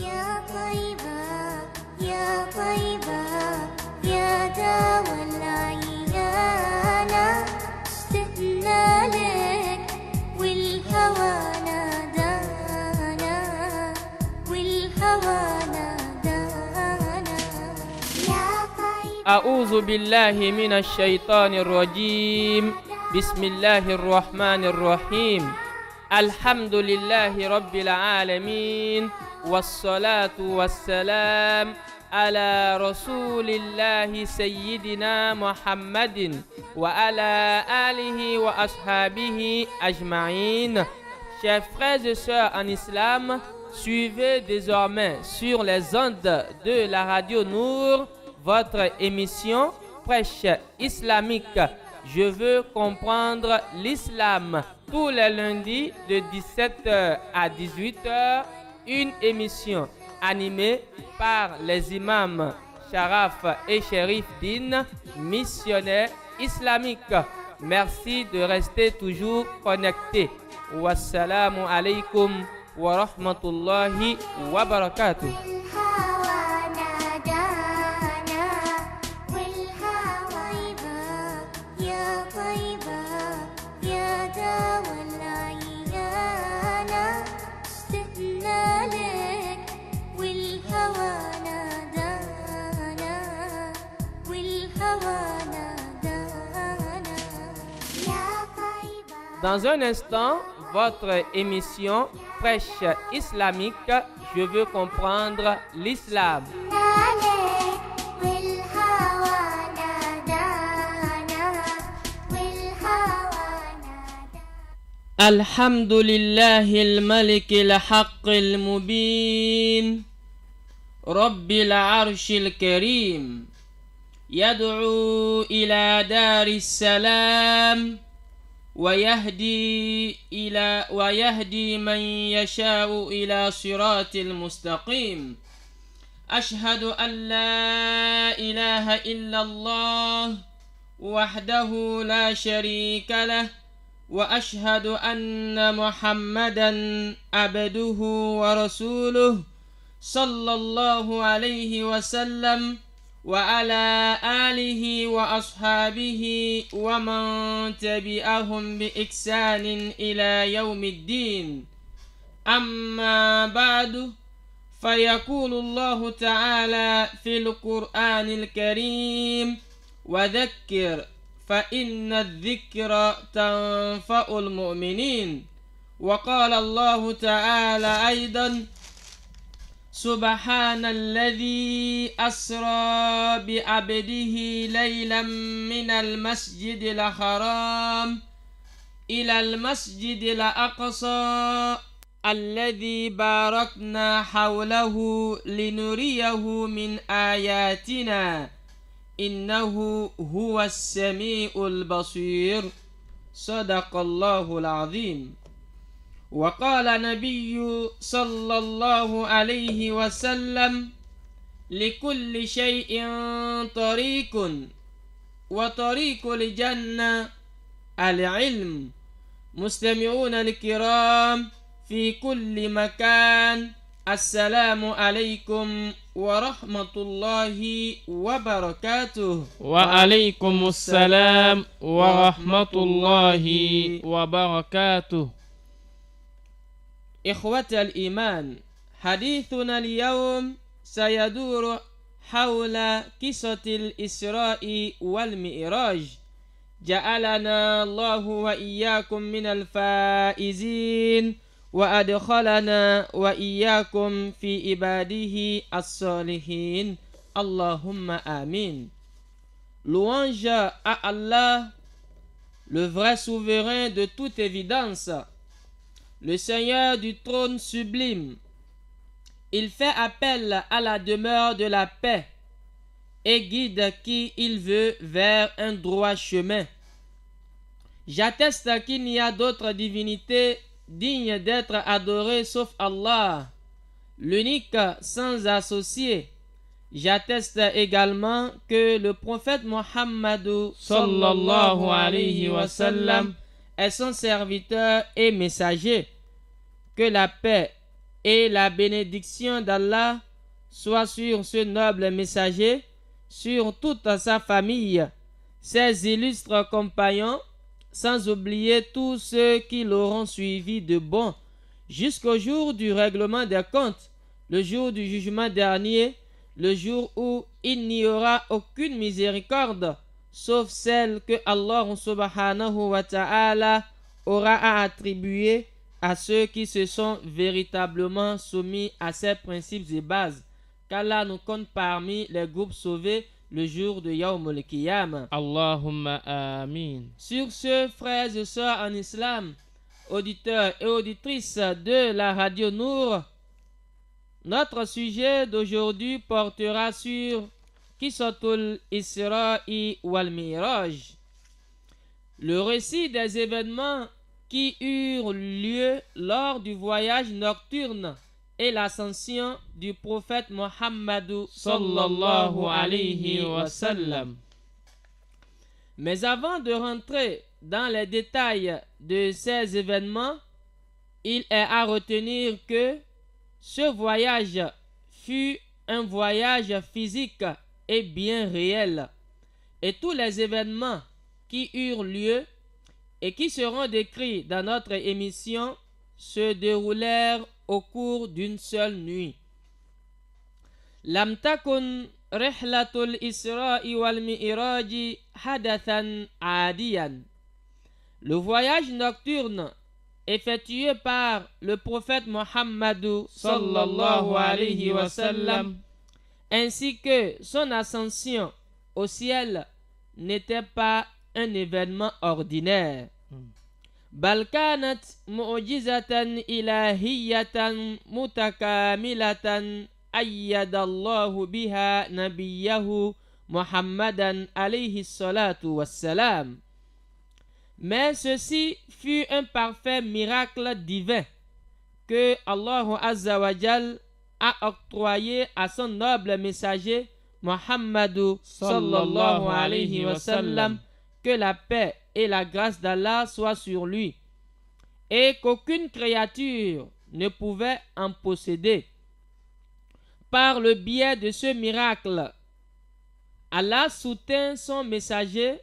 يا طيبة يا طيبة يا دوا العيانة اشتقنا لك والهوى نادانا والهوى نادانا يا طيبة. أعوذ بالله من الشيطان الرجيم. بسم الله الرحمن الرحيم. الحمد لله رب العالمين، والصلاة والسلام على رسول الله سيدنا محمد وعلى آله وأصحابه أجمعين. Chers frères et sœurs en islam, suivez désormais sur les ondes de la radio Nour votre émission Prêche islamique. Je veux comprendre l'islam. Tous les lundis de 17h à 18h, une émission animée par les imams Sharaf et Sherif Din, missionnaires islamiques. Merci de rester toujours connectés. Wassalamu alaikum wa rahmatullahi wa barakatuh. Dans un instant, votre émission Prêche islamique, je veux comprendre l'islam. الحمد لله الملك الحق المبين رب العرش الكريم يدعو إلى دار السلام ويهدي من يشاء إلى صراط المستقيم. أشهد أن لا إله إلا الله وحده لا شريك له، وأشهد أن محمدا عبده ورسوله صلى الله عليه وسلم وعلى آله وأصحابه ومن تبعهم بإحسان إلى يوم الدين. أما بعد، فيقول الله تعالى في القرآن الكريم: وذكر فإن الذكر تنفع المؤمنين. وقال الله تعالى أيضا: سبحان الذي أسرى بعبده ليلا من المسجد الحرام إلى المسجد الأقصى الذي باركنا حوله لنريه من آياتنا إنه هو السميع البصير. صدق الله العظيم. وقال النبي صلى الله عليه وسلم: لكل شيء طريق، وطريق الجنة العلم. مستمعون الكرام في كل مكان، السلام عليكم ورحمة الله وبركاته. وعليكم السلام ورحمة الله وبركاته. إخوة الإيمان، حديثنا اليوم سيدور حول قصة الإسراء والمعراج. جعلنا الله وإياكم من الفائزين، وأدخلنا وإياكم في عباده الصالحين. اللهم آمين. Louange à Allah, le vrai souverain de toute évidence, le Seigneur du trône sublime. Il fait appel à la demeure de la paix et guide qui il veut vers un droit chemin. J'atteste qu'il n'y a d'autre divinité digne d'être adorée sauf Allah, l'unique sans associé. J'atteste également que le prophète Mohammed sallallahu alayhi wa sallam est son serviteur et messager. Que la paix et la bénédiction d'Allah soit sur ce noble messager, sur toute sa famille, ses illustres compagnons, sans oublier tous ceux qui l'auront suivi de bon, jusqu'au jour du règlement des comptes, le jour du jugement dernier, le jour où il n'y aura aucune miséricorde, sauf celle que Allah subhanahu wa ta'ala aura à attribuer à ceux qui se sont véritablement soumis à ses principes et bases. Qu'Allah nous compte parmi les groupes sauvés le jour de Yawm al-Qiyamah. Allahumma amin. Sur ce, frères et sœurs en islam, auditeurs et auditrices de la radio Nour, notre sujet d'aujourd'hui portera sur Qissatul Isra'i wal Mi'raj, le récit des événements qui eurent lieu lors du voyage nocturne et l'ascension du prophète Muhammad sallallahu alayhi wa sallam. Mais avant de rentrer dans les détails de ces événements, il est à retenir que ce voyage fut un voyage physique et bien réel, et tous les événements qui eurent lieu et qui seront décrits dans notre émission se déroulèrent au cours d'une seule nuit. Lam takun rihlatul Isra'i wal Mi'raji hadathan adiyan. Le voyage nocturne effectué par le prophète Muhammad sallallahu alayhi wa sallam ainsi que son ascension au ciel n'était pas un événement ordinaire. Bal kanat mu'jizatan ilahiyatan mutakamilatan ayyadallahu biha nabiyahu Muhammadan alayhi salatu wassalam. Mais ceci fut un parfait miracle divin que Allah Azza wa Jal a octroyé à son noble messager Muhammad sallallahu alayhi wa sallam, que la paix et la grâce d'Allah soient sur lui, et qu'aucune créature ne pouvait en posséder. Par le biais de ce miracle, Allah soutint son messager,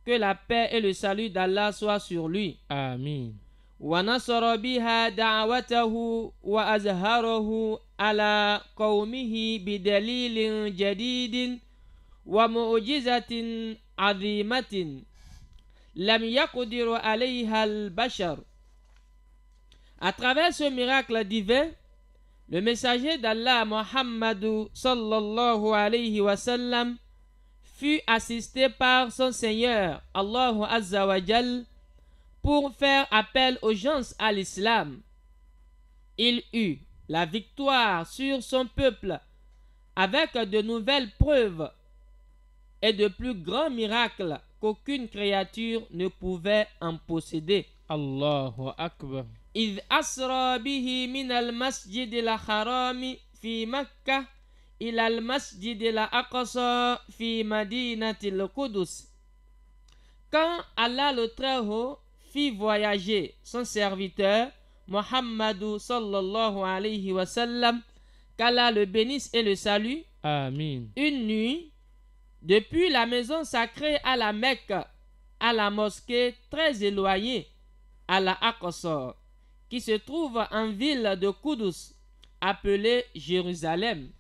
que la paix et le salut d'Allah soient sur lui. Amin. وَنَصَرَ بِهَا دَعْوَتَهُ وَأَزْهَرَهُ عَلَى قَوْمِهِ بِدَلِيلٍ جَدِيدٍ وَمُعْجِزَةٍ عَظِيمَةٍ لَمْ يَقْدِرْ عَلَيْهَا الْبَشَرُ. À travers ce miracle divin, le messager d'Allah Muhammad sallallahu alayhi wa sallam fut assisté par son Seigneur Allah Azza wa Jal pour faire appel aux gens à l'islam. Il eut la victoire sur son peuple avec de nouvelles preuves et de plus grands miracles qu'aucune créature ne pouvait en posséder. Allahu Akbar. إذ أسرى به من المسجد الحرام في مكة إلى المسجد الأقصى في مدينة القدس. Quand Allah le Très-Haut fit voyager son serviteur Muhammad sallallahu alayhi wa sallam, qu'Allah le bénisse et le salue, Amin. une nuit, depuis la maison sacrée à la Mecque à la mosquée très éloignée à la Aqsa, qui se trouve en ville de Kudus, appelée Jérusalem.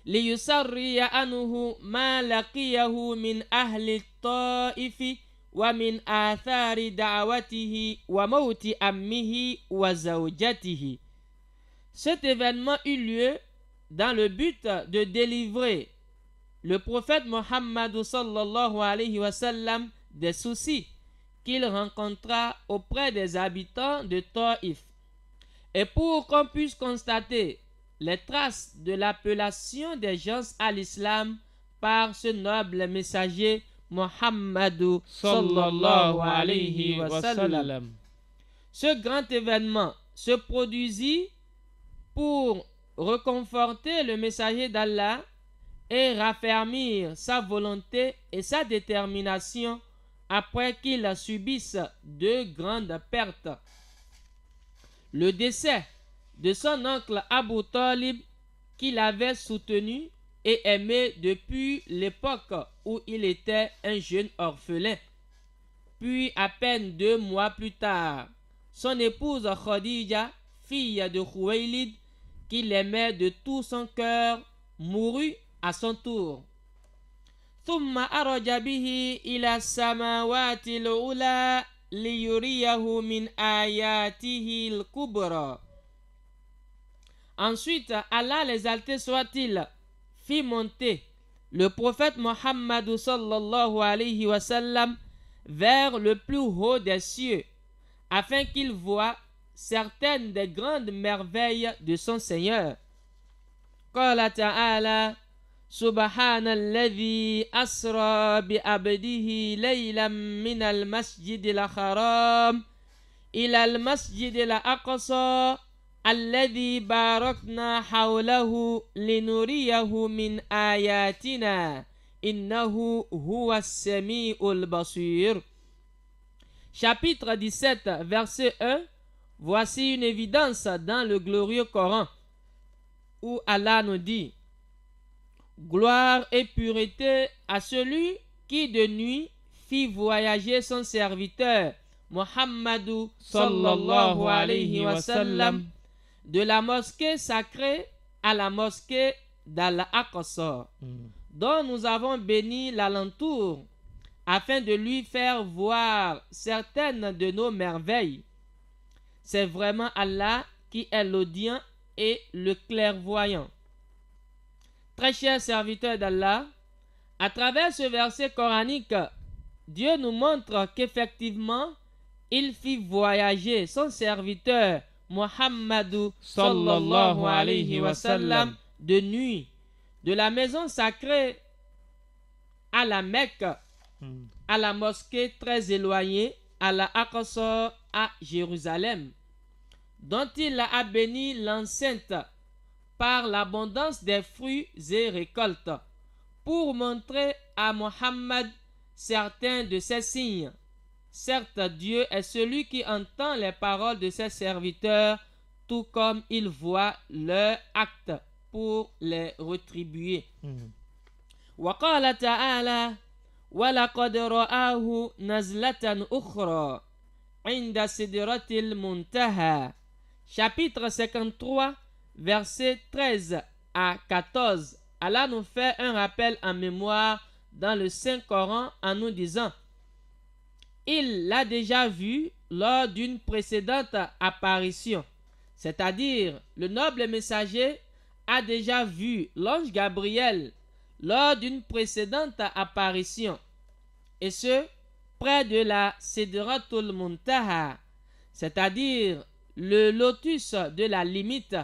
ليسري عنه ما لقيه من أهل الطائف ومن آثار دعوته وموت أمه وزوجته. Cet événement eut lieu dans le but de délivrer le prophète Muhammad sallallahu alayhi wa sallam des soucis qu'il rencontra auprès des habitants de Taïf, et pour qu'on puisse constater les traces de l'appellation des gens à l'islam par ce noble messager Muhammad sallallahu alayhi wa sallam. Ce grand événement se produisit pour reconforter le messager d'Allah et raffermir sa volonté et sa détermination après qu'il subisse de grandes pertes. Le décès de son oncle Abu Talib, qu'il avait soutenu et aimé depuis l'époque où il était un jeune orphelin. Puis, à peine 2 mois plus tard, son épouse Khadija, fille de Khuwaylid, qu'il aimait de tout son cœur, mourut à son tour. ثم أرج به إلى السماوات العلى ليريه من آياته الكبرى. Ensuite, Allah les exalté soit-il, fit monter le prophète Mohammed sallallahu alayhi wa sallam vers le plus haut des cieux, afin qu'il voie certaines des grandes merveilles de son Seigneur. Qala ta'ala سبحان الذي أسرى بعبده ليلا من المسجد الحرام إلى المسجد الأقصى الذي باركنا حوله لنريه من آياتنا إنه هو السميع البصير. Chapitre 17, verset 1. Voici une évidence dans le glorieux Coran où Allah nous dit: Gloire et pureté à celui qui de nuit fit voyager son serviteur Muhammadu sallallahu alayhi wa sallam de la mosquée sacrée à la mosquée d'Al-Aqsa, dont nous avons béni l'alentour afin de lui faire voir certaines de nos merveilles. C'est vraiment Allah qui est l'audient et le clairvoyant. Très chers serviteurs d'Allah, à travers ce verset coranique, Dieu nous montre qu'effectivement, il fit voyager son serviteur Muhammadu sallallahu alayhi wa sallam de nuit, de la maison sacrée à la Mecque, à la mosquée très éloignée, à la Aqsa à Jérusalem, dont il a béni l'enceinte par l'abondance des fruits et récoltes, pour montrer à Mohammed certains de ses signes. Certes, Dieu est celui qui entend les paroles de ses serviteurs, tout comme il voit leurs actes pour les rétribuer. وقال تعالى ولقد رآه نزلة أخرى عند سدرة المنتهى. Chapitre 53, versets 13 à 14. Allah nous fait un rappel en mémoire dans le Saint-Coran en nous disant: il l'a déjà vu lors d'une précédente apparition, c'est-à-dire le noble messager a déjà vu l'ange Gabriel lors d'une précédente apparition, et ce près de la Sidratul Muntaha, c'est-à-dire le lotus de la limite,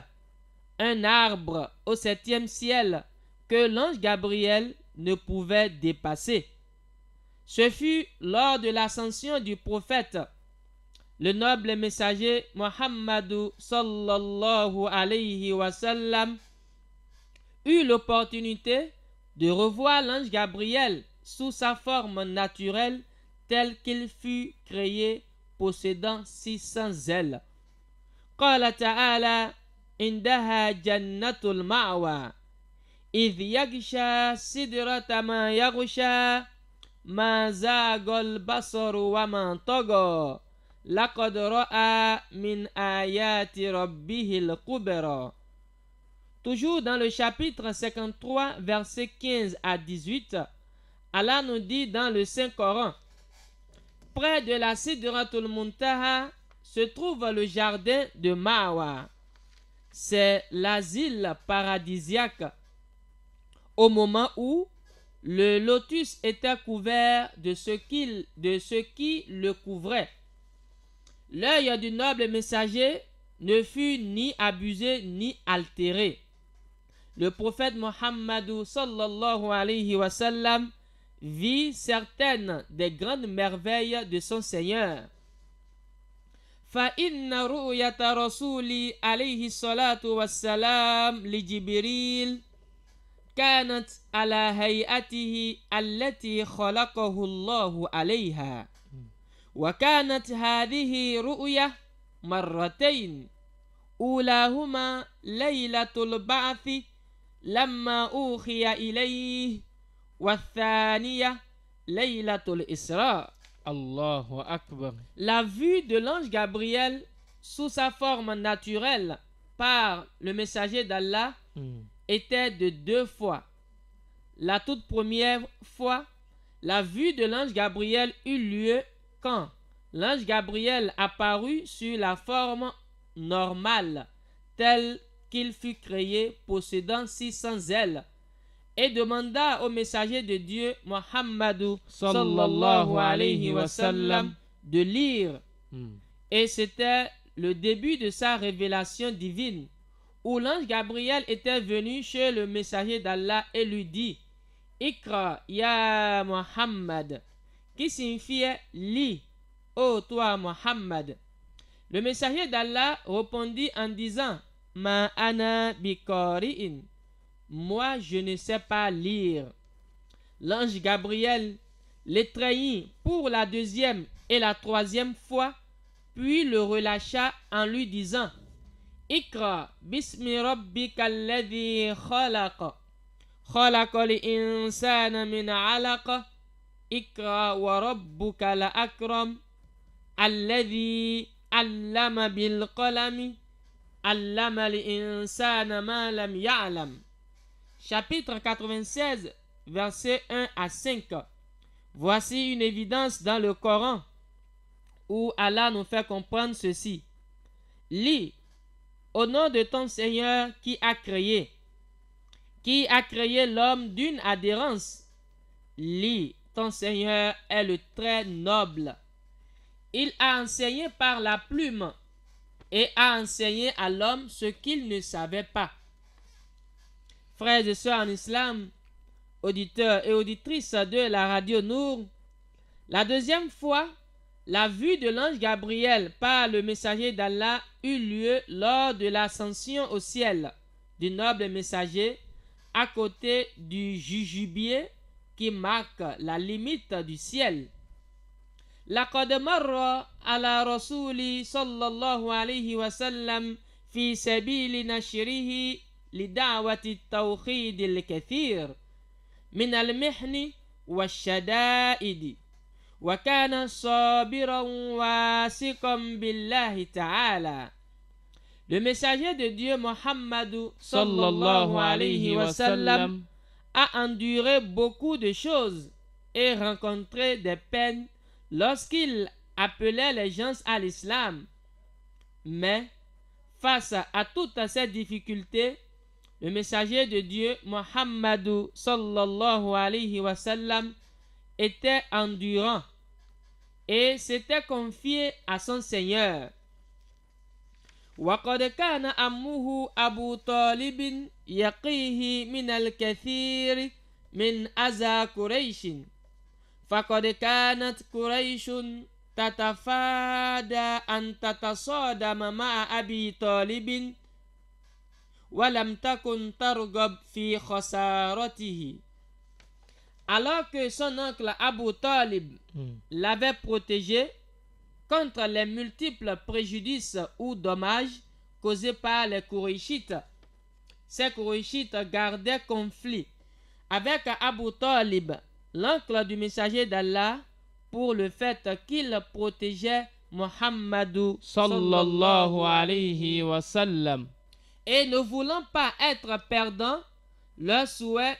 un arbre au 7e ciel que l'ange Gabriel ne pouvait dépasser. Ce fut lors de l'ascension du prophète. Le noble messager Muhammadu sallallahu alayhi wa sallam eut l'opportunité de revoir l'ange Gabriel sous sa forme naturelle tel qu'il fut créé, possédant 600 ailes. Qala ta'ala indaha jannatul ma'wa idh yaghsha sidrata ma yaghsha ma zaghal basaru wa ma tagha laqad ra'a min ayati rabbihil kubra. Toujours dans le chapitre 53, versets 15 à 18, Allah nous dit dans le Saint-Coran: près de la Sidratul Muntaha se trouve le jardin de Mawa. C'est l'asile paradisiaque au moment où le lotus était couvert de ce qui le couvrait. L'œil du noble messager ne fut ni abusé ni altéré. Le prophète Muhammadu sallallahu alayhi wa sallam vit certaines des grandes merveilles de son Seigneur. فَإِنَّ رُؤْيَةَ رَسُولِ عَلَيْهِ الصَّلَاةُ وَالسَّلَامُ لِجِبْرِيلَ كانت على هيئته التي خلقه الله عليها وكانت هذه رؤية مرتين أولاهما ليلة البعث لما أوحي إليه والثانية ليلة الإسراء. Allahu Akbar. La vue de l'ange Gabriel sous sa forme naturelle par le messager d'Allah était de 2 fois. La toute première fois, la vue de l'ange Gabriel eut lieu quand l'ange Gabriel apparut sur la forme normale, tel qu'il fut créé, possédant 600 ailes, et demanda au messager de Dieu, Muhammadu sallallahu alayhi wa sallam, de lire. Et c'était le début de sa révélation divine, où l'ange Gabriel était venu chez le messager d'Allah et lui dit, Ikra ya Muhammad, qui signifiait lis, ô toi Muhammad. Le messager d'Allah répondit en disant, Ma ana biqari'in, moi je ne sais pas lire. L'ange Gabriel l'étreignit pour la 2e et la 3e fois, puis le relâcha en lui disant, Ikra bismi rabbika alladhi khalaqa, khalaqal insana min alaqa, Ikra wa rabbuka la akram, alladhi allama bil qalami, allama al insana ma lam ya'lam. Chapitre 96, versets 1 à 5. Voici une évidence dans le Coran où Allah nous fait comprendre ceci. Lis, au nom de ton Seigneur qui a créé l'homme d'une adhérence. Lis, ton Seigneur est le très noble. Il a enseigné par la plume et a enseigné à l'homme ce qu'il ne savait pas. Frères et sœurs en islam, auditeurs et auditrices de la radio Nour, la 2e fois, la vue de l'ange Gabriel par le messager d'Allah eut lieu lors de l'ascension au ciel du noble messager à côté du jujubier qui marque la limite du ciel. لقد مر على رسول صلى الله عليه وسلم في سبيل نشره لدعوة التوحيد الكثير من المحن والشدائد وكان صابرا واثقا بالله تعالى. Le messager de Dieu Muhammad sallallahu alayhi wa sallam a enduré beaucoup de choses et rencontré des peines lorsqu'il appelait les gens à l'islam. Mais face à toutes ces difficultés, le messager de Dieu Muhammad sallallahu alayhi wa sallam était endurant et s'était confié à son Seigneur. وقد كان أمه أبو طالب يقيه من الكثير من أذى قريش فقد كانت قريش تتفادى أن تتصادم مع أبي طالب ولم تكن ترغب في خسارته. Alors que son oncle Abu Talib l'avait protégé contre les multiples préjudices ou dommages causés par les Kouraïchites, ces Kouraïchites gardaient conflit avec Abu Talib, l'oncle du messager d'Allah, pour le fait qu'il protégeait Muhammad Sallallahu alayhi wa sallam. Et ne voulant pas être perdants, leur souhait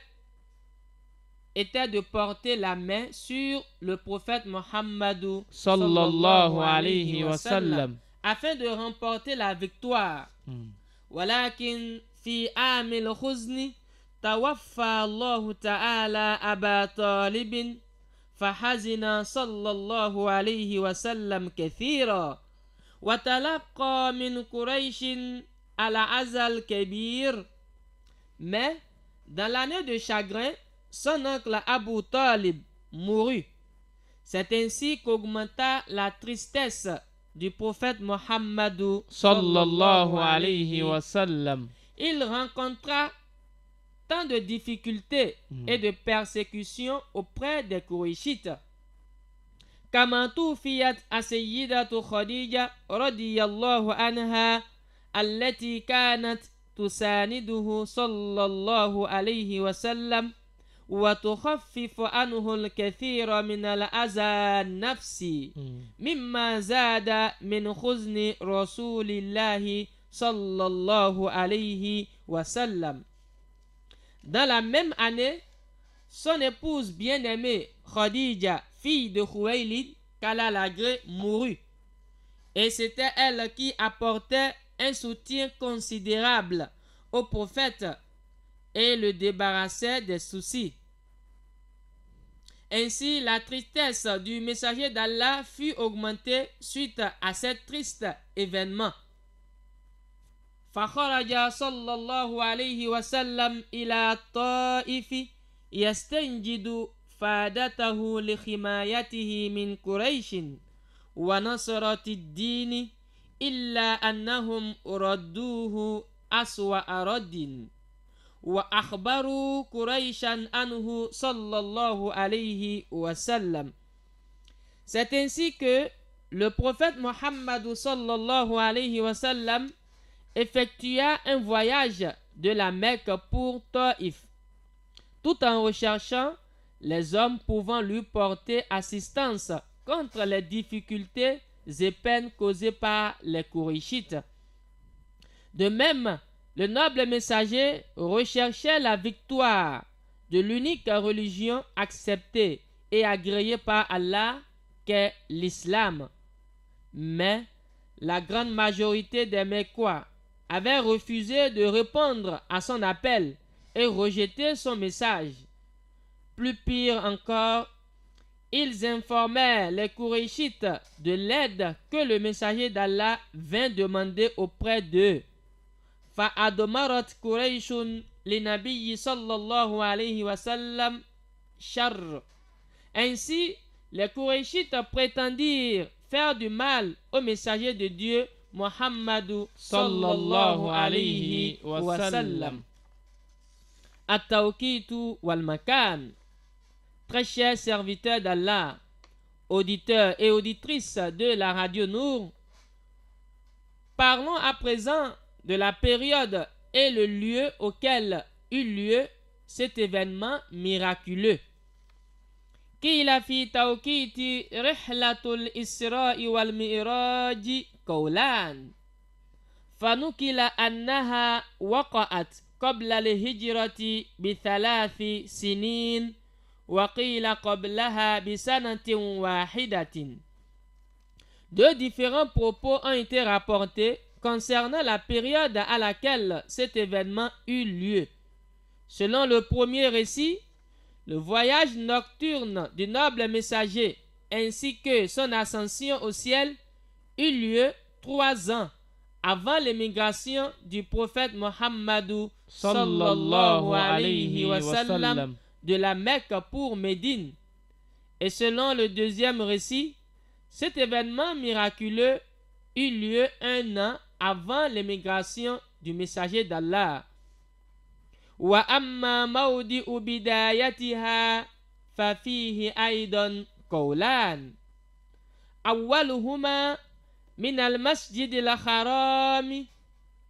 était de porter la main sur le prophète Muhammad Sallallahu alayhi wa sallam afin de remporter la victoire. ولكن في عام الحزن توفى الله تعالى أبا طالب فحزن صلى الله عليه وسلم كثيرا وتلقى من قريش العزى الكبير. Mais dans l'année de chagrin, son oncle Abu Talib mourut. C'est ainsi qu'augmenta la tristesse du prophète Muhammad Sallallahu alayhi wa sallam. Il rencontra tant de difficultés et de persécutions auprès des Kouraïchites. كما توفيت السيدة خديجة رضي الله عنها التي كانت تسانده صلى الله عليه وسلم وتخفف عنه الكثير من الأذى النفسي مما زاد من حزن رسول الله صلى الله عليه وسلم. Dans la même année, son épouse bien-aimée Khadija, fille de Khuwaylid, qu'Allah l'agrée, mourut. Et c'était elle qui apportait un soutien considérable au prophète et le débarrassait des soucis. Ainsi, la tristesse du messager d'Allah fut augmentée suite à cet triste événement. فخرج صلى الله عليه وسلم إلى الطائف يستنجد فادته لحمايته من قريش ونصرة الدين إلا أنهم ردوه أسوأ رد وأخبروا قريشا عنه صلى الله عليه وسلم. C'est ainsi que le prophète Mohammed sallallahu alayhi wa sallam effectua un voyage de la Mecque pour Taïf, tout en recherchant les hommes pouvant lui porter assistance contre les difficultés et peines causées par les Kourachites. De même, le noble messager recherchait la victoire de l'unique religion acceptée et agréée par Allah qu'est l'islam. Mais la grande majorité des Mecquois avaient refusé de répondre à son appel et rejeté son message. Plus pire encore, ils informaient les Kourachites de l'aide que le messager d'Allah vint demander auprès d'eux. فَأَدْمَرَتْ قُرَيْشٌ لِنَبِيِّ صَلَّى اللَّهُ عَلَيْهِ وَسَلَّمَ شَرٌّ. Ainsi, les Kourachites prétendirent faire du mal au messager de Dieu Muhammad sallallahu alayhi wa sallam. At-tawqitu wal makan. Très chers serviteurs d'Allah, auditeurs et auditrices de la radio Nour, parlons à présent de la période et le lieu auquel eut lieu cet événement miraculeux. قيل في توقيت رحلة الإسراء والمعراج قولان، فنقل أنها وقعت قبل الهجرة ب3 سنين وقيل قبلها بسنة واحدة. Deux différents propos ont été rapportés concernant la période à laquelle cet événement eut lieu. Selon le premier récit, le voyage nocturne du noble messager ainsi que son ascension au ciel eut lieu 3 ans avant l'émigration du prophète Mohammed sallallahu alayhi wa sallam de la Mecque pour Médine. Et selon le deuxième récit, cet événement miraculeux eut lieu 1 an avant l'émigration du messager d'Allah. وأما موضع بدايتها ففيه أيضا قولان، أولهما من المسجد الحرام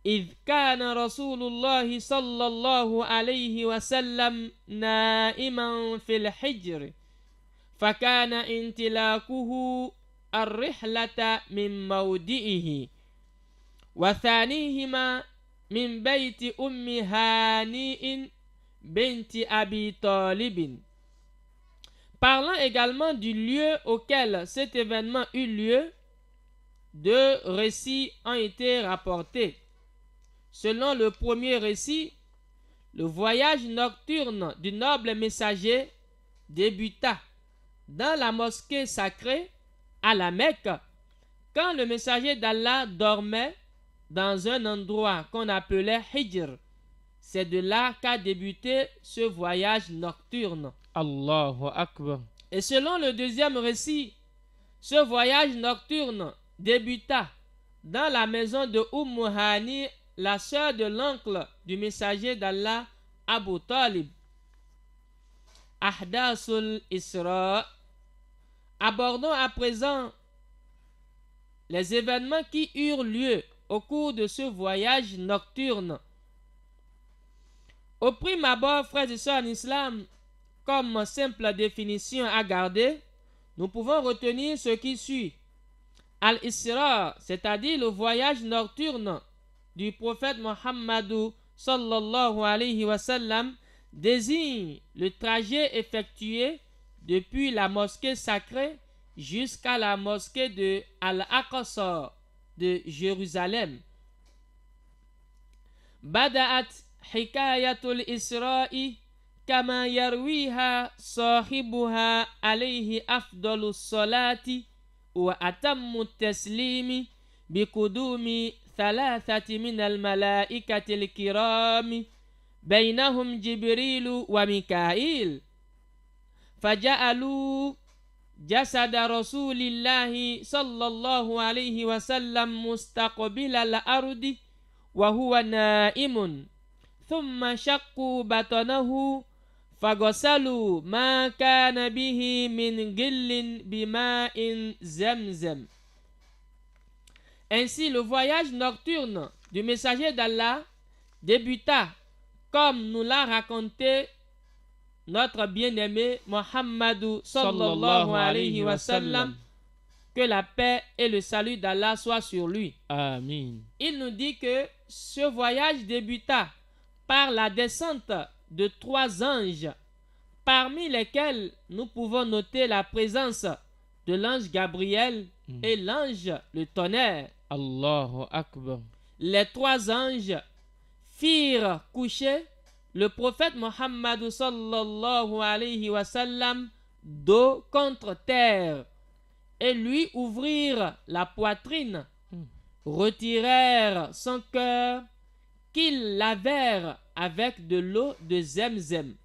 إذ كان رسول الله صلى الله عليه وسلم نائما في الحجر فكان انطلاقه الرحلة من موضعه، وثانيهما من بيت هانئ بنت أبي طالب. Parlant également du lieu auquel cet événement eut lieu, 2 récits ont été rapportés. Selon le premier récit, le voyage nocturne du noble messager débuta dans la mosquée sacrée à la Mecque quand le messager d'Allah dormait dans un endroit qu'on appelait Hijr. C'est de là qu'a débuté ce voyage nocturne. Allahu Akbar. Et selon le deuxième récit, ce voyage nocturne débuta dans la maison de Hani, la sœur de l'oncle du messager d'Allah, Abu Talib. Ahdasul Isra. Abordons à présent les événements qui eurent lieu au cours de ce voyage nocturne. Au prime abord, frères et sœurs en islam, comme simple définition à garder, nous pouvons retenir ce qui suit. Al-Isra, c'est-à-dire le voyage nocturne du prophète Muhammad sallallahu alayhi wa sallam, désigne le trajet effectué depuis la mosquée sacrée jusqu'à la mosquée de Al-Aqsa de Jérusalem. Bada'at hikayatul Isra'i kama yarwiha sahibuha alayhi afdalus salati wa atammu taslimi bikudumi thalathati minal malaikatil kirami bainahum Jibrilu wa Mikail faja'alu jasada Rasulillahi sallallahu alayhi wa sallam mustaqbilal ardi wa huwa naimun thumma shaqqu batanahu fagosalu ma kana bihi min gillin bima'in zamzam. Ainsi, le voyage nocturne du messager d'Allah débuta comme nous l'a raconté notre bien-aimé Muhammad sallallahu alayhi wa sallam, que la paix et le salut d'Allah soient sur lui. Amin. Il nous dit que ce voyage débuta par la descente de 3 anges, parmi lesquels nous pouvons noter la présence de l'ange Gabriel et l'ange le tonnerre. Allahu Akbar. Les 3 anges firent coucher le prophète Muhammad sallallahu alayhi wa sallam dos contre terre et lui ouvrirent la poitrine, retirèrent son cœur qu'ils lavèrent avec de l'eau de Zemzem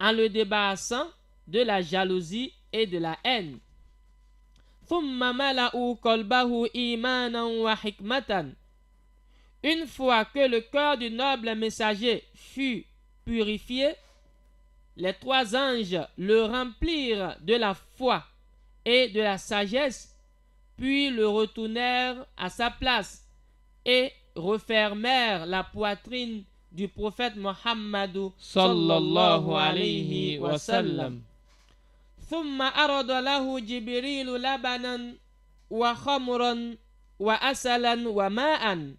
en le débarrassant de la jalousie et de la haine. Thumma mala'u qalbahu imanan wa hikmatan. Une fois que le cœur du noble messager fut purifié, les 3 anges le remplirent de la foi et de la sagesse, puis le retournèrent à sa place et refermèrent la poitrine du prophète Muhammad sallallahu alayhi wa sallam. Thumma arada lahu Jibrilu labanan wa khamran wa asalan wa ma'an.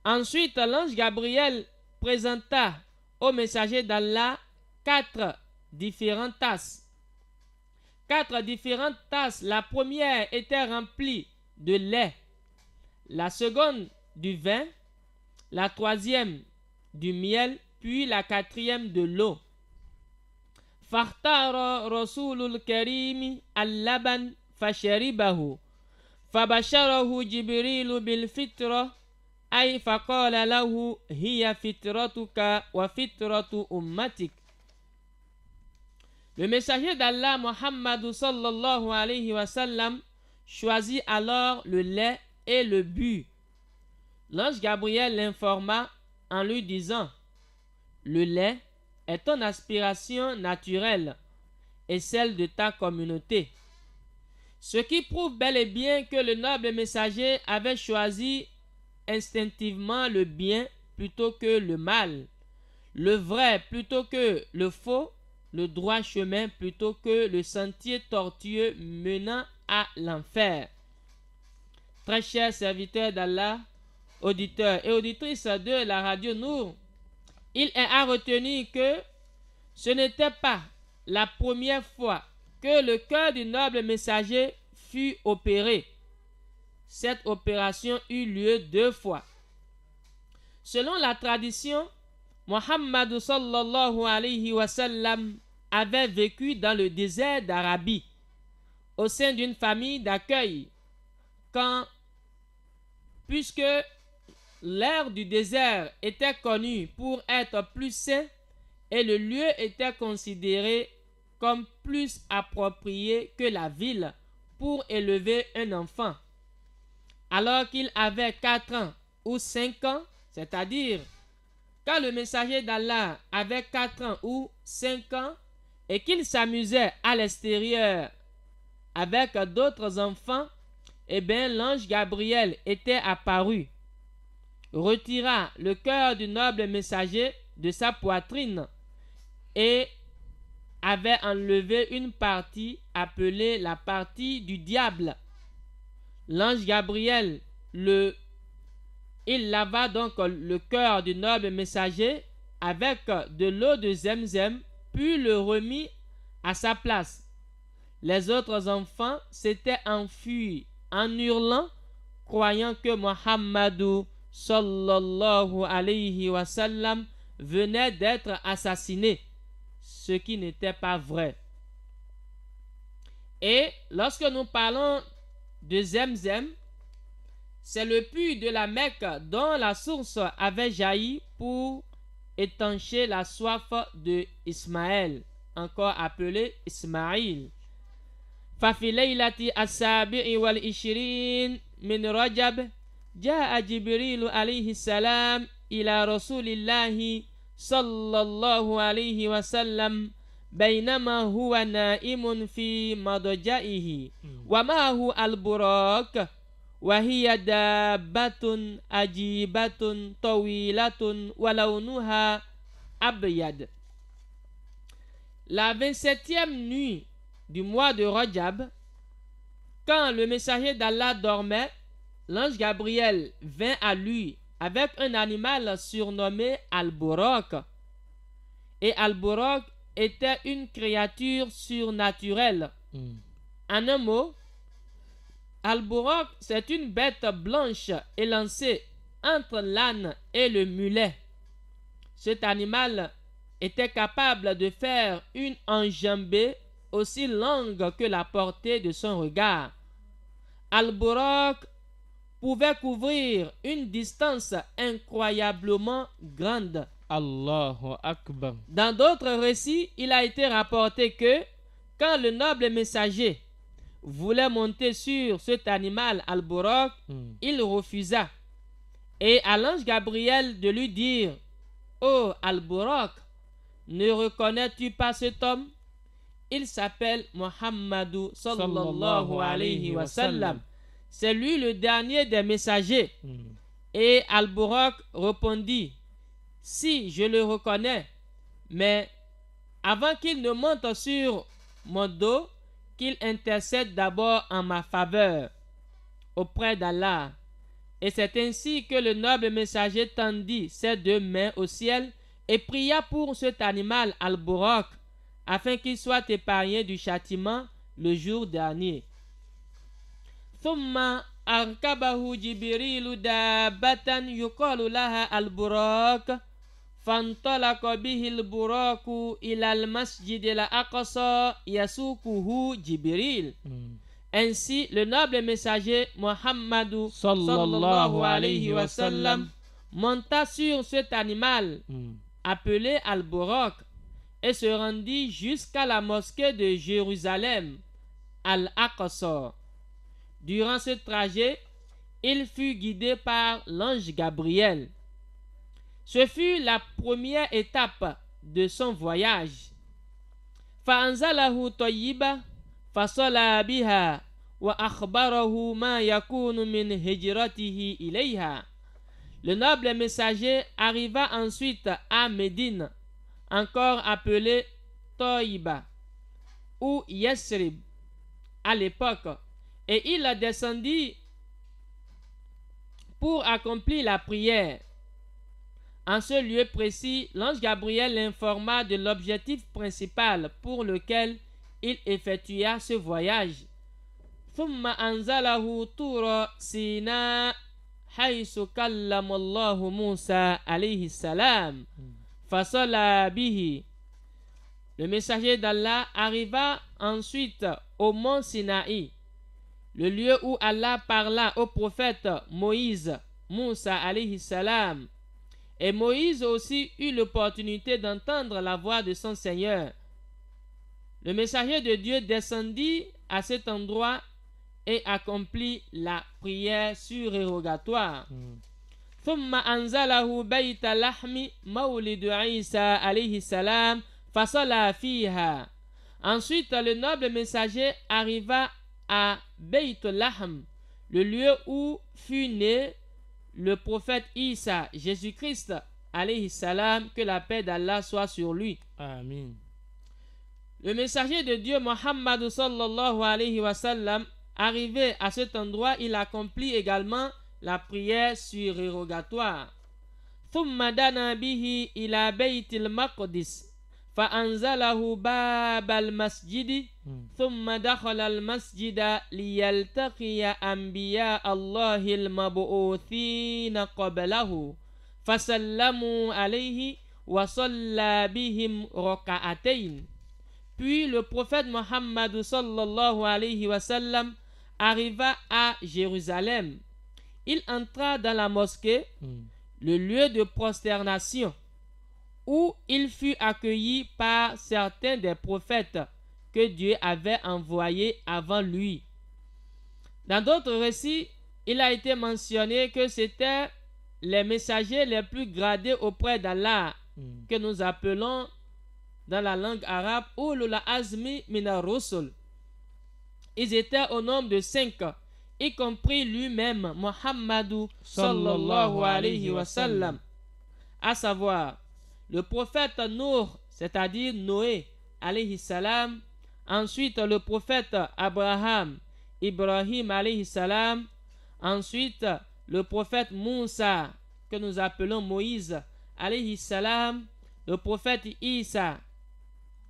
Ensuite, l'ange Gabriel présenta au messager d'Allah 4 différentes tasses. 4 différentes tasses. La première était remplie de lait, la seconde du vin, la troisième du miel, puis la quatrième de l'eau. Fakhtara Rasulul Karimi al-laban fasharibahu fabasharahu Jibrilu bil fitra ay faqala lahu hiya fitratuka wa fitratu ummatik. Le messager d'Allah Muhammad sallallahu alayhi wa sallam choisit alors le lait et le but. L'ange Gabriel l'informa en lui disant: le lait est ton aspiration naturelle et celle de ta communauté. Ce qui prouve bel et bien que le noble messager avait choisi instinctivement le bien plutôt que le mal, le vrai plutôt que le faux, le droit chemin plutôt que le sentier tortueux menant à l'enfer. Très chers serviteurs d'Allah, auditeurs et auditrices de la radio Nour, il est à retenir que ce n'était pas la première fois que le cœur du noble messager fut opéré. Cette opération eut lieu 2 fois. Selon la tradition, Muhammad sallallahu alayhi wa sallam avait vécu dans le désert d'Arabie, au sein d'une famille d'accueil, puisque l'air du désert était connu pour être plus sain et le lieu était considéré comme plus approprié que la ville pour élever un enfant. Alors qu'il avait 4 ans ou 5 ans, c'est-à-dire quand le messager d'Allah avait 4 ans ou 5 ans et qu'il s'amusait à l'extérieur avec d'autres enfants, eh bien l'ange Gabriel était apparu retira le cœur du noble messager de sa poitrine et avait enlevé une partie appelée la partie du diable. L'ange Gabriel il lava donc le cœur du noble messager avec de l'eau de Zemzem, puis le remit à sa place. Les autres enfants s'étaient enfuis en hurlant, croyant que Muhammadou sallallahu alayhi wa sallam venait d'être assassiné, ce qui n'était pas vrai. Et lorsque nous parlons de Zemzem, c'est le puits de la Mecque dont la source avait jailli pour étancher la soif de Ismaël, encore appelé Ismaïl. ففي ليلة السابع والعشرين من رجب جاء جبريل عليه السلام إلى رسول الله صلى الله عليه وسلم بينما هو نائم في مضجعه ومعه البراق وهي دابة عجيبة طويلة ولونها أبيض. La 27e nuit du mois de Rajab, quand le messager d'Allah dormait, l'ange Gabriel vint à lui avec un animal surnommé Al-Buraq. Et Al-Buraq était une créature surnaturelle. En un mot, Al-Buraq, c'est une bête blanche élancée entre l'âne et le mulet. Cet animal était capable de faire une enjambée aussi longue que la portée de son regard. Al-Buraq pouvait couvrir une distance incroyablement grande. Allahu Akbar. Dans d'autres récits, il a été rapporté que quand le noble messager voulait monter sur cet animal Al-Buraq, il refusa. Et à l'ange Gabriel de lui dire: Oh Al-Buraq, ne reconnais-tu pas cet homme? Il s'appelle Muhammadou sallallahu alayhi wa sallam. C'est lui le dernier des messagers. Et Al-Buraq répondit: Si, je le reconnais, mais avant qu'il ne monte sur mon dos, qu'il intercède d'abord en ma faveur auprès d'Allah. Et c'est ainsi que le noble messager tendit ses deux mains au ciel et pria pour cet animal Al-Buraq, afin qu'il soit épargné du châtiment le jour dernier. ثم أركبه جبريل دابة يقال لها البراق فانطلق به البراق إلى المسجد الأقصى يسوقه جبريل. Ainsi, le noble messager Muhammadou sallallahu alayhi wa sallam monta sur cet animal appelé Al-Buraq et se rendit jusqu'à la mosquée de Jérusalem, Al-Aqsa. Durant ce trajet, il fut guidé par l'ange Gabriel. Ce fut la première étape de son voyage. فأنزله طيبة فصلى بها وأخبره ما يكون من هجرته إليها. Le noble messager arriva ensuite à Médine, encore appelé Toïba ou Yesrib à l'époque, et il descendit pour accomplir la prière. En ce lieu précis, l'ange Gabriel l'informa de l'objectif principal pour lequel il effectua ce voyage. ثم أنزله طور سيناء حيث كلم الله موسى عليه السلام فصلى به. Le messager d'Allah arriva ensuite au mont Sinaï, le lieu où Allah parla au prophète Moïse, Moussa alayhi salam. Et Moïse aussi eut l'opportunité d'entendre la voix de son Seigneur. Le messager de Dieu descendit à cet endroit et accomplit la prière surérogatoire. ثم أنزله بيت لحم مولد عيسى عليه السلام فصلى فيها. Ensuite, le noble messager arriva à Beit Lahm, le lieu où fut né le prophète Isa, Jésus-Christ, alayhi salam, que la paix d'Allah soit sur lui. Amin. Le messager de Dieu, Muhammad sallallahu alayhi wa sallam, arrivé à cet endroit, il accomplit également la prière surérogatoire. ثم دنا به إلى بيت المقدس فأنزله باب المسجد ثم دخل المسجد ليلتقي أنبياء الله المبعوثين قبله فسلموا عليه وصلى بهم ركعتين. Puis le prophète Mohammed sallallahu alayhi wa sallam arriva à Jérusalem. Il entra dans la mosquée, le lieu de prosternation, où il fut accueilli par certains des prophètes que Dieu avait envoyés avant lui. Dans d'autres récits, il a été mentionné que c'était les messagers les plus gradés auprès d'Allah, que nous appelons dans la langue arabe Ulul Azmi Minar Rusul. Ils étaient au nombre de 5, y compris lui-même, Muhammadu sallallahu alayhi wa sallam, à savoir le prophète Nour, c'est-à-dire Noé alayhi salam, ensuite le prophète Abraham, Ibrahim alayhi salam, ensuite le prophète Moussa, que nous appelons Moïse alayhi salam, le prophète Isa,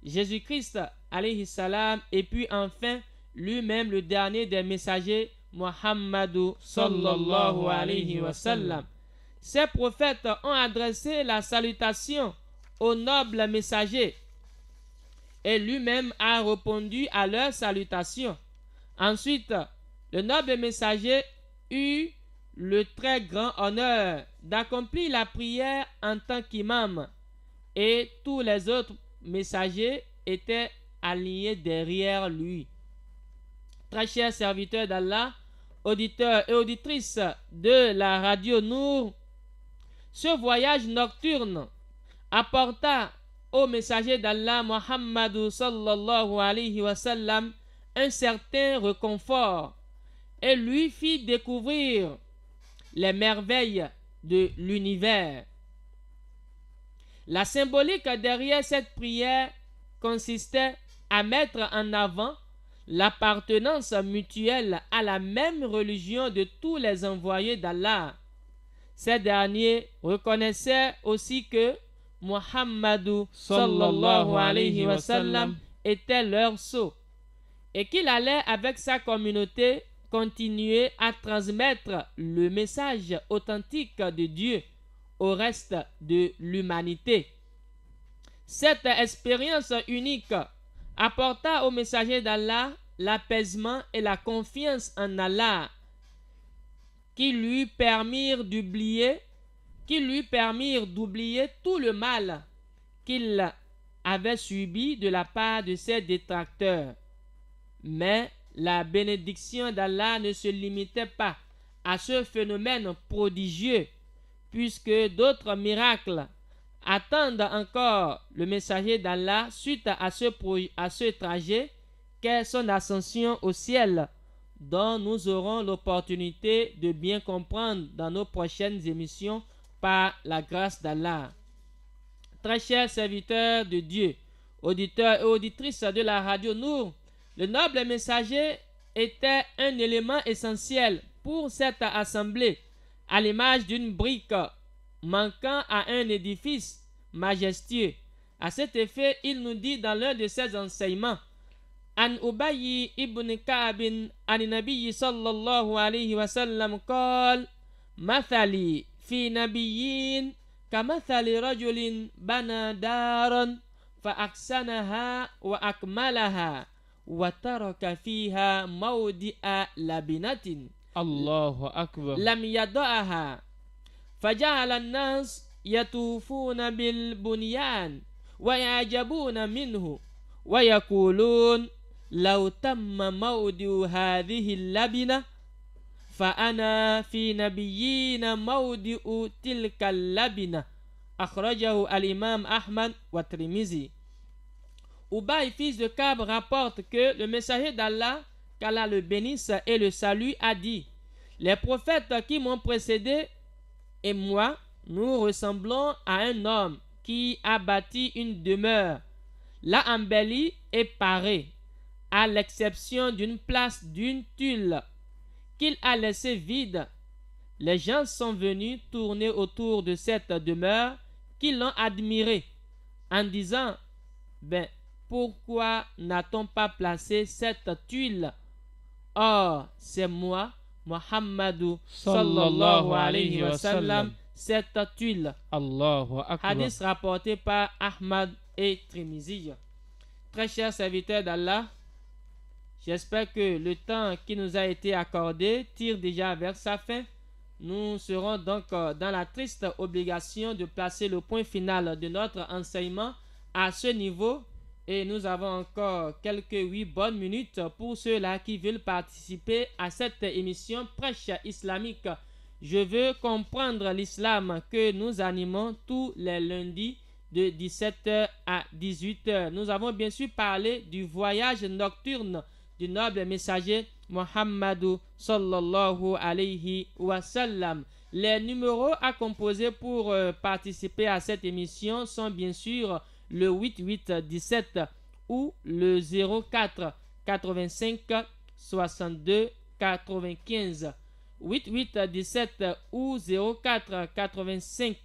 Jésus-Christ alayhi salam, et puis enfin lui-même le dernier des messagers, Muhammadu sallallahu alayhi wa sallam. Ces prophètes ont adressé la salutation au noble messager et lui-même a répondu à leur salutation. Ensuite, le noble messager eut le très grand honneur d'accomplir la prière en tant qu'imam, et tous les autres messagers étaient alignés derrière lui. Très chers serviteurs d'Allah, auditeurs et auditrices de la radio Nour, ce voyage nocturne apporta au messager d'Allah Muhammad sallallahu alayhi wa sallam un certain réconfort et lui fit découvrir les merveilles de l'univers. La symbolique derrière cette prière consistait à mettre en avant l'appartenance mutuelle à la même religion de tous les envoyés d'Allah. Ces derniers reconnaissaient aussi que Muhammadu sallallahu alayhi wa sallam était leur sceau et qu'il allait avec sa communauté continuer à transmettre le message authentique de Dieu au reste de l'humanité. Cette expérience unique apporta au messager d'Allah l'apaisement et la confiance en Allah qui lui permirent d'oublier tout le mal qu'il avait subi de la part de ses détracteurs. Mais la bénédiction d'Allah ne se limitait pas à ce phénomène prodigieux, puisque d'autres miracles attendent encore le messager d'Allah suite à ce trajet qu'est son ascension au ciel, dont nous aurons l'opportunité de bien comprendre dans nos prochaines émissions par la grâce d'Allah. Très chers serviteurs de Dieu, auditeurs et auditrices de la radio Nour, le noble messager était un élément essentiel pour cette assemblée, à l'image d'une brique manquant à un édifice majestueux. À cet effet, il nous dit dans l'un de ses enseignements: An Ubayy ibn Ka'b an Nabi sallallahu alayhi wa sallam qala mathali fi nabiyyin kamathali rajulin bana daran fa aksanaha wa akmalaha wa taraka fiha mawdi'a labinatin Allahu akbar. lam yada'aha faja'ala an-nas yatufuna bil bunyan wa ya'jabuna minhu wa yaqulun law tamma mawdi'u hadhihi al-labina fa ana fi nabiyyina mawdi'u tilka al-labina. Akhrajahu al-imam Ahmad wa Tirmizi. Ubay, fils de Ka'b, rapporte que le messager d'Allah, qu'Allah le bénisse et le salue, a dit: les prophètes qui m'ont précédé et moi, nous ressemblons à un homme qui a bâti une demeure, l'a embellie et parée, à l'exception d'une place d'une tuile qu'il a laissée vide. Les gens sont venus tourner autour de cette demeure qui l'ont admirée en disant: ben, pourquoi n'a-t-on pas placé cette tuile? Or, c'est moi, Muhammadou sallallahu alayhi wa sallam, cette tuile. Allahu Akbar. Hadith rapporté par Ahmad et Tirmizi. Très chers serviteurs d'Allah, j'espère que le temps qui nous a été accordé tire déjà vers sa fin. Nous serons donc dans la triste obligation de placer le point final de notre enseignement à ce niveau. Et nous avons encore quelques 8 bonnes minutes pour ceux-là qui veulent participer à cette émission Prêche islamique. Je veux comprendre l'islam que nous animons tous les lundis de 17h à 18h. Nous avons bien sûr parlé du voyage nocturne du noble messager Muhammadou sallallahu alayhi wa sallam. Les numéros à composer pour participer à cette émission sont bien sûr le 8817 ou le 04 85 62 95. 8817 ou 04 85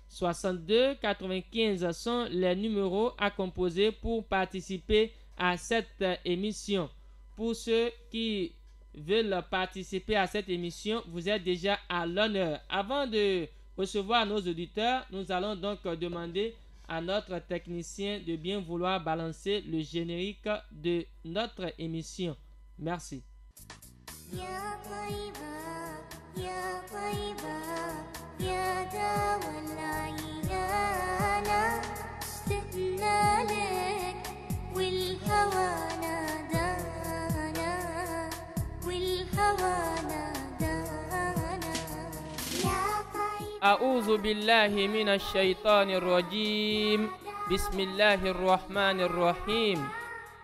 62 95 sont les numéros à composer pour participer à cette émission. Pour ceux qui veulent participer à cette émission, vous êtes déjà à l'honneur. Avant de recevoir nos auditeurs, nous allons donc demander à notre technicien de bien vouloir balancer le générique de notre émission. Merci. يا طيبة يا طيبة يا دوا العيانة اشتقنا لك والهوى نادانا والهوى نادانا يا طيبة. أعوذ بالله من الشيطان الرجيم. بسم الله الرحمن الرحيم.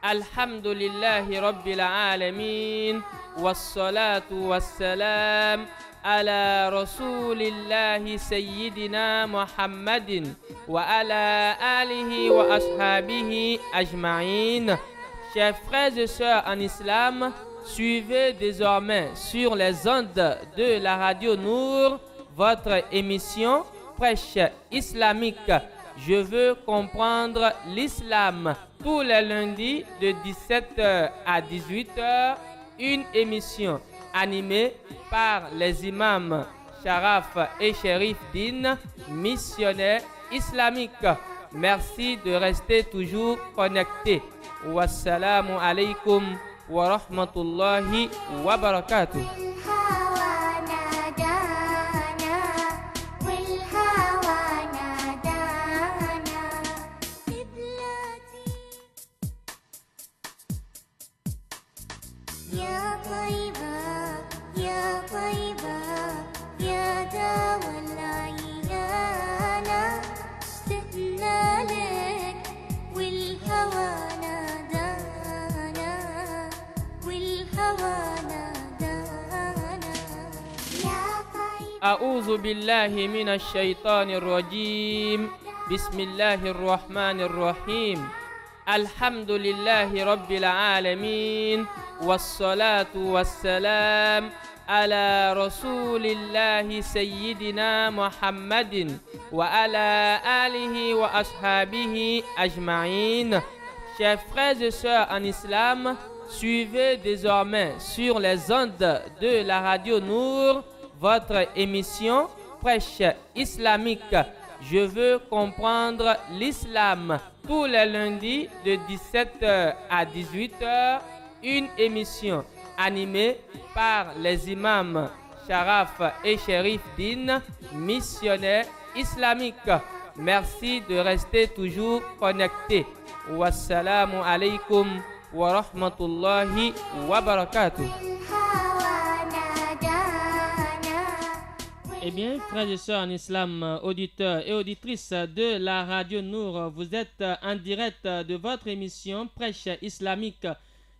الحمد لله رب العالمين والصلاة والسلام على رسول الله سيدنا محمد وعلى آله وأصحابه أجمعين. Chers frères et sœurs en islam, suivez désormais sur les ondes de la radio Nour votre émission Prêche islamique. Je veux comprendre l'islam. Tous les lundis de 17h à 18h, une émission animée par les imams Sharaf et Sherif Din, missionnaires islamiques. Merci de rester toujours connectés. Wassalamu alaikum wa rahmatullahi wa barakatuh. يا طيبة يا طيبة يا دوا العيانة اشتقنا لك والهوى نادانا والهوى نادانا يا طيبة. أعوذ بالله من الشيطان الرجيم. بسم الله الرحمن الرحيم. الحمد لله رب العالمين والصلاة والسلام على رسول الله سيدنا محمد وعلى آله وأصحابه أجمعين. Chers frères et sœurs en islam, suivez désormais sur les ondes de la radio Nour votre émission Prêche islamique. Je veux comprendre l'islam. Tous les lundis de 17h à 18h, une émission animée par les imams Sharaf et Sherif Din, missionnaires islamiques. Merci de rester toujours connectés. Wassalamu alaikum wa rahmatullahi wa barakatuh. Eh bien, frères et sœurs en islam, auditeurs et auditrices de la radio Nour, vous êtes en direct de votre émission Prêche islamique.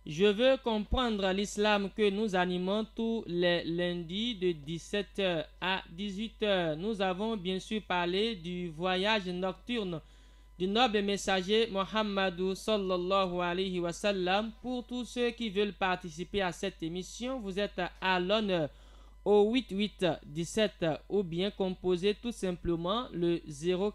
Je veux comprendre l'islam que nous animons tous les lundis de 17h à 18h. Nous avons bien sûr parlé du voyage nocturne du noble messager Muhammadou sallallahu alayhi wa sallam. Pour tous ceux qui veulent participer à cette émission, vous êtes à l'honneur au 88 17 ou bien composez tout simplement le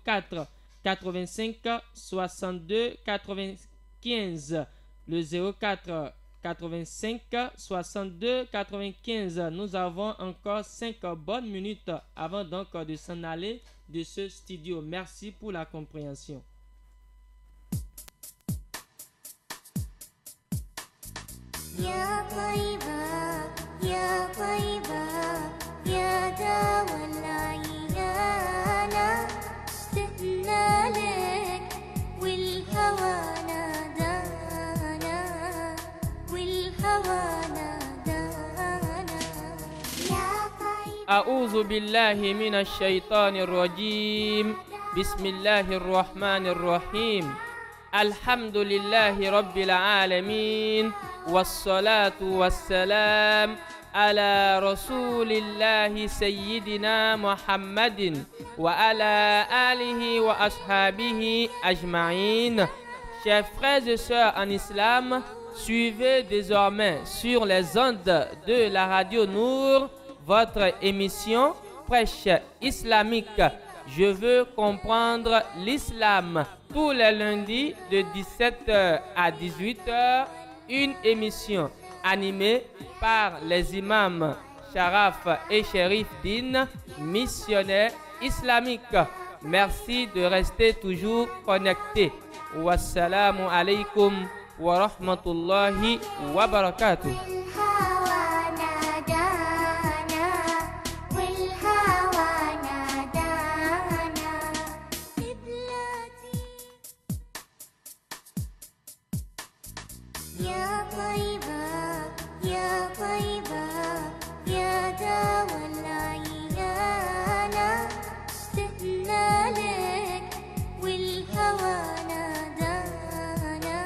04 85 62 95. Le 04 85 62 95. Nous avons encore 5 bonnes minutes avant donc de s'en aller de ce studio. Merci pour la compréhension. يا طيبة يا طيبة يا دوا العيانة اشتقنا لك والهوى نادانا والهوى نادانا يا طيبة أعوذ بالله من الشيطان الرجيم. بسم الله الرحمن الرحيم. الحمد لله رب العالمين والصلاة والسلام على رسول الله سيدنا محمد وعلى آله وأصحابه أجمعين. Chers frères et sœurs en islam, suivez désormais sur les ondes de la radio Nour votre émission Prêche islamique. Je veux comprendre l'islam. Tous les lundis de 17h à 18h, une émission animée par les imams Sharaf et Sherif Din, missionnaires islamiques. Merci de rester toujours connectés. Wassalamu alaikum wa rahmatullahi wa barakatuh. والهوى نادانا والهوى نادانا قبلتي يا طيبة يا طيبة يا دوا العيانة اشتقنا لك والهوى نادانا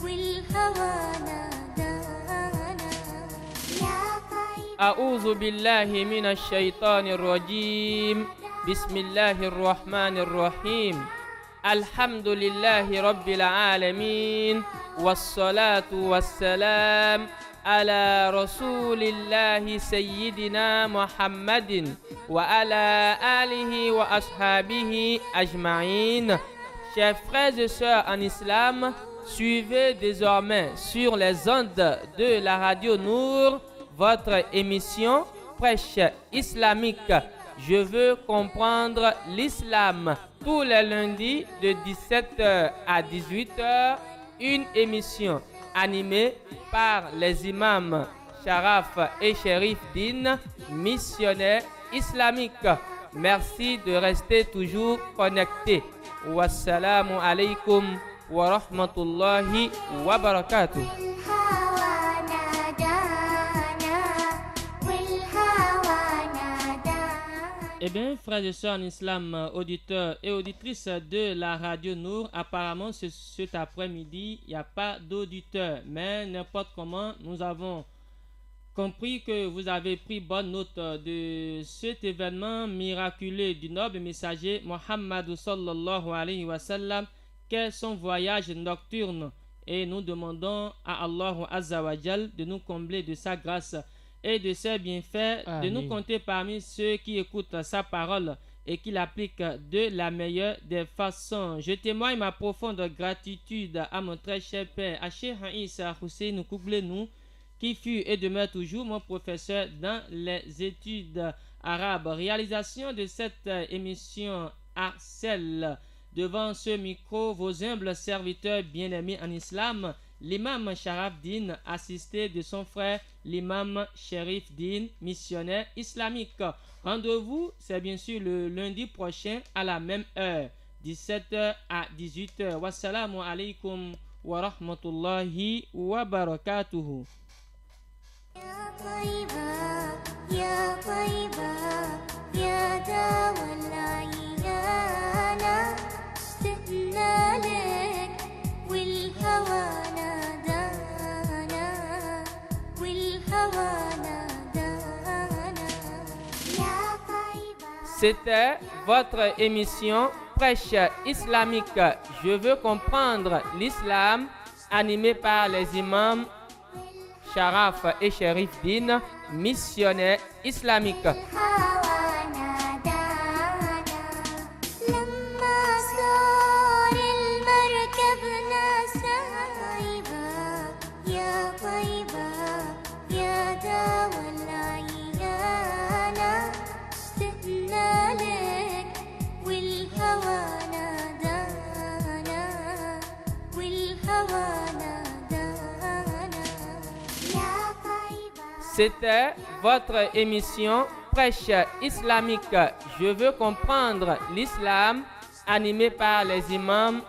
والهوى نادانا يا طيبة أعوذ بالله من الشيطان الرجيم. بسم الله الرحمن الرحيم. الحمد لله رب العالمين والصلاة والسلام على رسول الله سيدنا محمد وعلى آله وأصحابه أجمعين. Chers frères et sœurs en islam, suivez désormais sur les ondes de la radio Nour votre émission Prêche islamique. Je veux comprendre l'islam. Tous les lundis de 17h à 18h, une émission animée par les imams Sharaf et Sherif Din, missionnaires islamiques. Merci de rester toujours connectés. Wassalamu alaikum wa rahmatullahi wa barakatuh. والهوى نادانا والهوى نادانا Eh bien, frères et sœurs en islam, auditeurs et auditrices de la radio Nour, apparemment cet après-midi, il n'y a pas d'auditeurs. Mais n'importe comment, nous avons compris que vous avez pris bonne note de cet événement miraculeux du noble messager Muhammad sallallahu alayhi wa sallam, qu'est son voyage nocturne. Et nous demandons à Allah Azza wa Jal de nous combler de sa grâce et de ses bienfaits, de nous Amen. compter parmi ceux qui écoutent sa parole et qui l'appliquent de la meilleure des façons. Je témoigne ma profonde gratitude à mon très cher père, à Cheikh Issa Hussein Kouglenou, qui fut et demeure toujours mon professeur dans les études arabes. Réalisation de cette émission Arcel. Devant ce micro, vos humbles serviteurs bien-aimés en islam, l'imam Sharaf Din, assisté de son frère l'imam Sherif Din, missionnaire islamique. Rendez-vous, c'est bien sûr le lundi prochain à la même heure, 17h à 18h. Wassalamu alaikum wa rahmatullahi wa barakatuhu. يا طيبة يا طيبة يا دوا العيانة اشتقنا لك والهوى نادانا C'était votre émission Prêche islamique. Je veux comprendre l'islam, animée par les imams Sharaf et Sherif Din, missionnaires islamiques. الهوى نادانا لما صار المركب سايبة يا طيبة يا دوا العيانة اشتقنا لك والهوى نادانا والهوى نادانا يا طيبة. C'était votre émission Prêche islamique. Je veux comprendre l'islam, animée par les imams